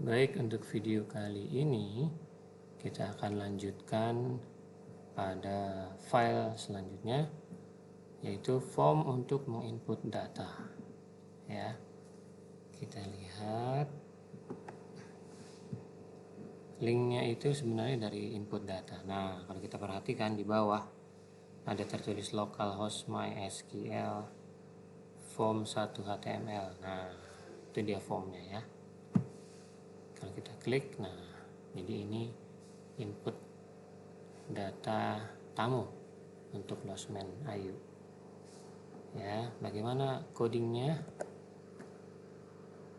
Baik, untuk video kali ini kita akan lanjutkan pada file selanjutnya, yaitu form untuk menginput data. Ya, kita lihat linknya itu sebenarnya dari input data. Nah, kalau kita perhatikan di bawah ada tertulis localhost MySQL form 1 HTML. Nah, itu dia formnya ya. Kalau kita klik, nah jadi ini input data tamu untuk Losmen Ayu. Ya, bagaimana codingnya?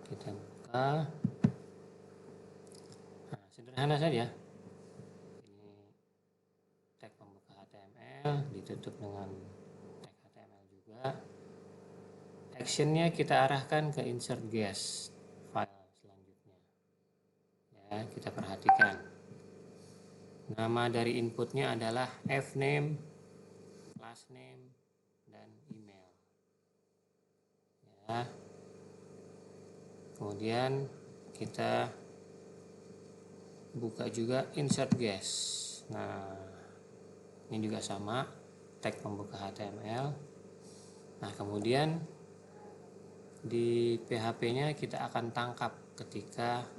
Kita buka. Nah, sederhana saja. Ini tag pembuka HTML ditutup dengan tag HTML juga. Actionnya kita arahkan ke insert guest file selanjutnya. Ya, kita perhatikan. Nama dari inputnya adalah fname, last name, dan email. Ya. Kemudian kita buka juga insert guest. Nah, ini juga sama, tag pembuka HTML. Nah, kemudian di PHP-nya kita akan tangkap ketika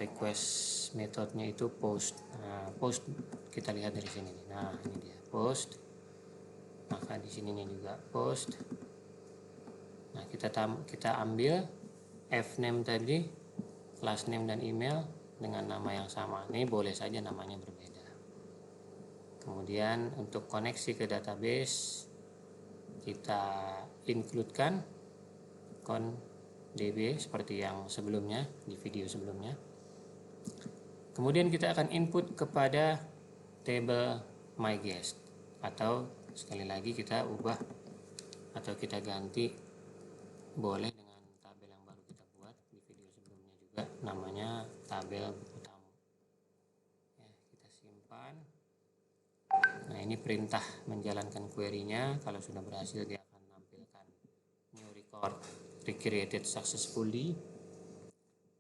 request metodenya itu post. Nah, post kita lihat dari sini. Nah, ini dia post. Maka di sininya juga post. Nah, kita ambil fname tadi, last name dan email dengan nama yang sama. Ini boleh saja namanya berbeda. Kemudian untuk koneksi ke database kita include-kan DB seperti yang sebelumnya di video sebelumnya. Kemudian kita akan input kepada table myGuest, atau sekali lagi kita ubah atau kita ganti boleh dengan tabel yang baru kita buat di video sebelumnya juga, namanya tabel buku tamu. Ya, kita simpan. Nah, ini perintah menjalankan query-nya. Kalau sudah berhasil dia akan menampilkan new record recreated successfully.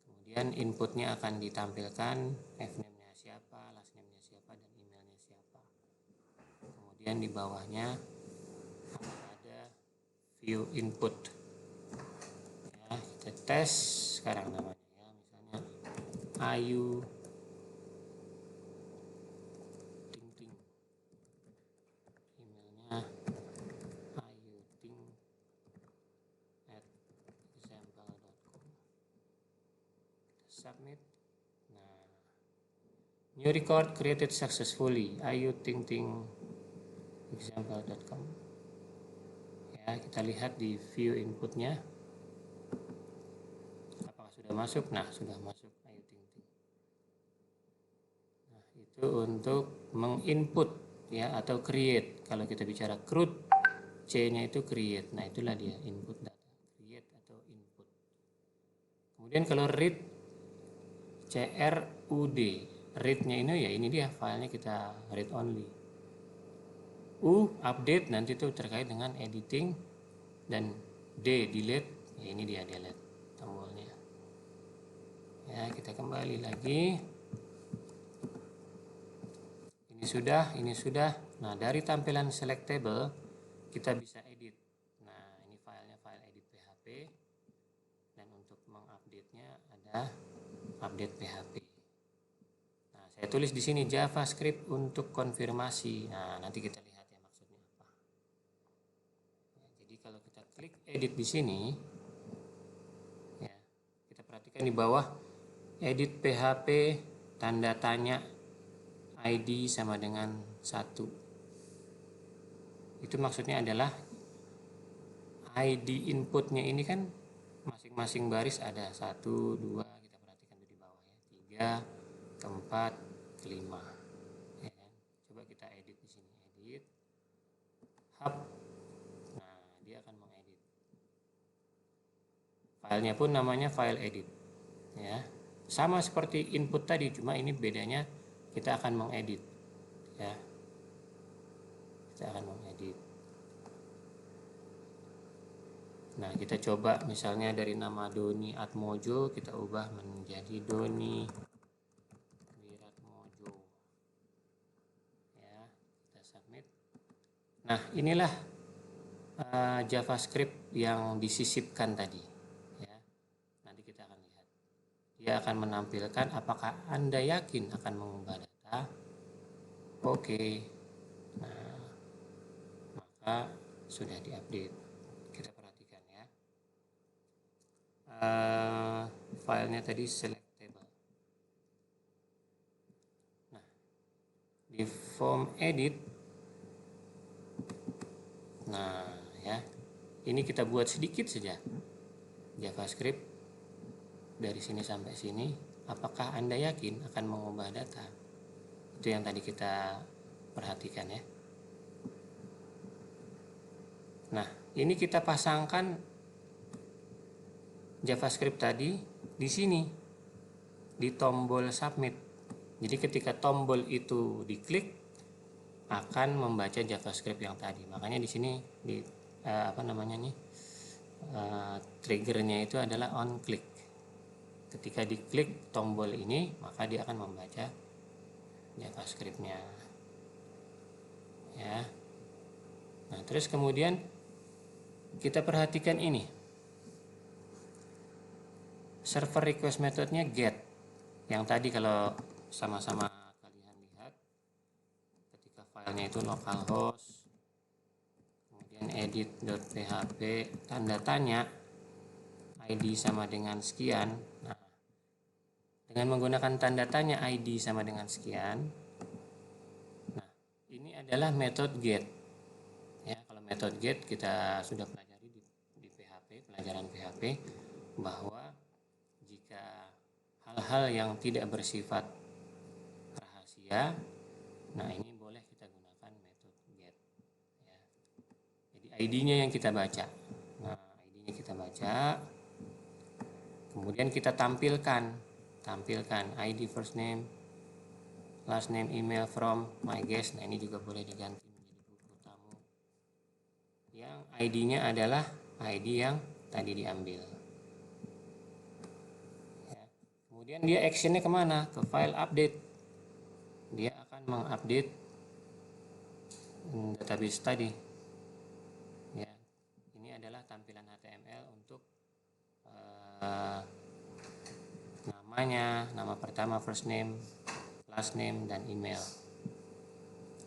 Kemudian inputnya akan ditampilkan fname-nya siapa, last name-nya siapa, dan emailnya siapa. Kemudian di bawahnya akan ada view input. Ya, kita tes sekarang namanya ya, misalnya Ayu Ting Ting, emailnya ayuting@example.com. Kita submit. Nah, new record created successfully, ayuting@example.com. Ya, kita lihat di view inputnya apakah sudah masuk. Nah, sudah masuk Ayu Ting Ting. Nah, itu untuk menginput ya, atau create. Kalau kita bicara CRUD, C-nya itu create. Nah, itulah dia input data, create atau input. Kemudian kalau read, CRUD, read-nya ini ya ini dia filenya, kita read only. Update nanti itu terkait dengan editing, dan delete, ya ini dia delete tombolnya. Ya, kita kembali lagi. Ini sudah. Nah, dari tampilan selectable kita bisa edit. Nah, ini filenya file edit PHP, dan untuk mengupdate-nya ada update PHP. Nah, saya tulis di sini JavaScript untuk konfirmasi. Nah, nanti kita lihat ya maksudnya apa. Ya, jadi kalau kita klik edit di sini, ya, kita perhatikan di bawah edit PHP tanda tanya ID sama dengan 1. Itu maksudnya adalah ID inputnya ini kan masing-masing baris ada 1, 2, kita perhatikan di bawah ya, 3, 4, 5. Ya kan? Coba kita edit di sini, edit hub. Nah, dia akan mengedit. Filenya pun namanya file edit. Ya. Sama seperti input tadi, cuma ini bedanya kita akan mengedit. Ya. Kita akan mengedit. Nah, kita coba misalnya dari nama Doni Atmojo kita ubah menjadi Doni Wiratmojo. Ya, kita submit. Nah, inilah JavaScript yang disisipkan tadi. Ya, nanti kita akan lihat. Dia akan menampilkan apakah Anda yakin akan mengubah data. Oke. Nah, maka sudah diupdate. Kita perhatikan ya. Filenya tadi selectable. Nah, di form edit, nah ya, ini kita buat sedikit saja JavaScript dari sini sampai sini. Apakah Anda yakin akan mengubah data? Itu yang tadi kita perhatikan ya. Nah, ini kita pasangkan JavaScript tadi di sini di tombol submit. Jadi ketika tombol itu diklik akan membaca JavaScript yang tadi. Makanya di sini di triggernya itu adalah on click. Ketika diklik tombol ini maka dia akan membaca JavaScript-nya. Ya. Nah, terus kemudian kita perhatikan ini. Server request methodnya get. Yang tadi kalau sama-sama kalian lihat, ketika filenya itu localhost, kemudian edit.php, tanda tanya, ID sama dengan sekian. Nah, dengan menggunakan tanda tanya ID sama dengan sekian, nah ini adalah method get. Ya, kalau method get kita sudah pelajari di PHP, pelajaran PHP, bahwa jika hal-hal yang tidak bersifat rahasia, nah ini boleh kita gunakan method get. Ya. Jadi ID-nya yang kita baca. Nah, ID-nya kita baca, kemudian kita tampilkan ID first name, last name, email from my guest. Nah, ini juga boleh diganti menjadi buku tamu. Yang ID-nya adalah ID yang tadi diambil. Kemudian dia actionnya kemana? Ke file update. Dia akan mengupdate database tadi. Ya, ini adalah tampilan HTML untuk namanya, nama pertama, first name, last name, dan email.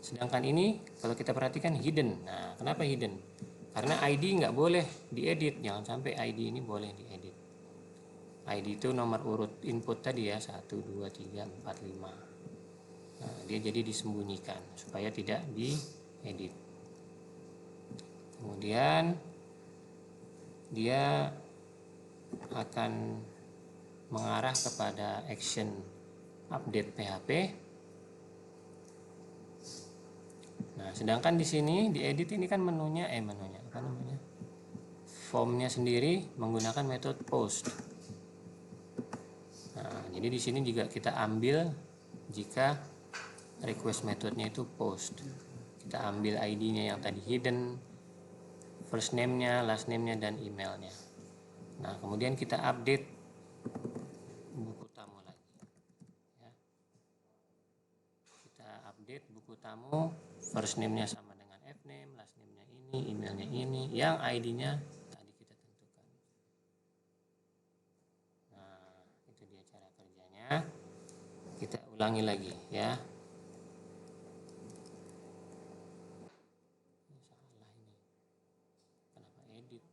Sedangkan ini kalau kita perhatikan hidden. Nah, kenapa hidden? Karena ID nggak boleh diedit. Jangan sampai ID ini boleh diedit. ID itu nomor urut input tadi ya, 1, 2, 3, 4, 5. Nah, dia jadi disembunyikan supaya tidak diedit. Kemudian dia akan mengarah kepada action update PHP. Nah, sedangkan di sini diedit ini kan menunya formnya sendiri menggunakan metode post. Nah, jadi di sini juga kita ambil jika request methodnya itu post. Kita ambil ID-nya yang tadi hidden, first name-nya, last name-nya, dan emailnya. Nah, kemudian kita update buku tamu lagi. Ya. Kita update buku tamu, first name-nya sama dengan fname, last name-nya ini, emailnya ini, yang ID-nya tadi kita tentukan. Nah, itu dia cara kerjanya. Kita ulangi lagi ya. Salah ini. Kenapa edit?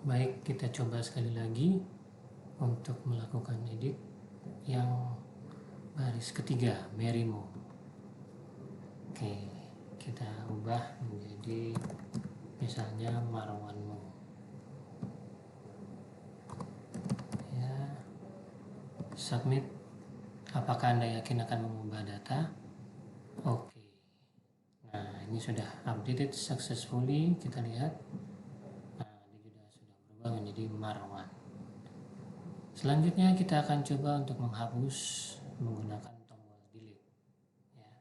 Baik, kita coba sekali lagi untuk melakukan edit yang baris ketiga, Merimo. Oke, kita ubah menjadi misalnya Marwanmu. Ya, submit. Apakah Anda yakin akan mengubah data? Oke. Nah, ini sudah updated successfully. Kita lihat. Nah, ini sudah berubah menjadi Marwan. Selanjutnya kita akan coba untuk menghapus menggunakan tombol delete ya.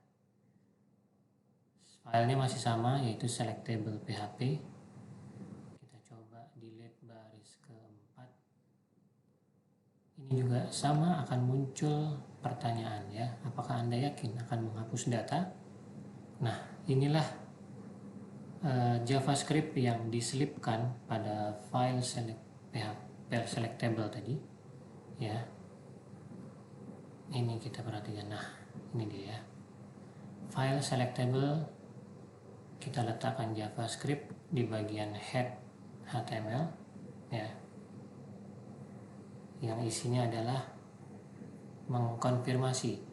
Filenya masih sama, yaitu selectable PHP. Kita coba delete baris keempat. Ini juga sama, akan muncul pertanyaan ya, apakah Anda yakin akan menghapus data? Nah, inilah JavaScript yang diselipkan pada file selectable tadi ya. Ini kita perhatikan, nah ini dia ya, file selectable. Kita letakkan JavaScript di bagian head HTML ya, yang isinya adalah mengkonfirmasi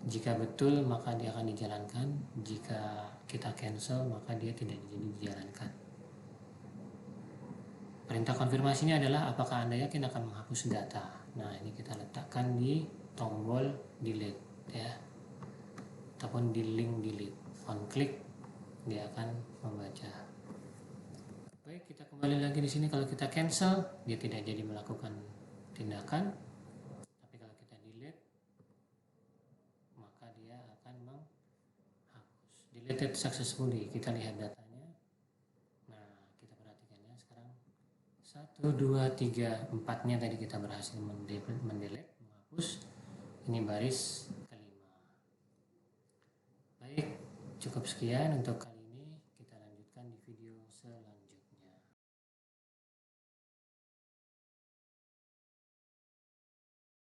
jika betul maka dia akan dijalankan, jika kita cancel maka dia tidak jadi dijalankan. Perintah konfirmasinya adalah apakah Anda yakin akan menghapus data. Nah, ini kita letakkan di tombol delete ya, ataupun di link delete. On klik dia akan membaca. Baik, kita kembali lagi di sini. Kalau kita cancel, dia tidak jadi melakukan tindakan. Tapi kalau kita delete, maka dia akan menghapus. Deleted successfully. Kita lihat datanya. Nah, kita perhatikan ya sekarang. 1, 2, 3, 4-nya tadi kita berhasil mendelete, menghapus. Ini baris kelima. Baik, cukup sekian untuk kali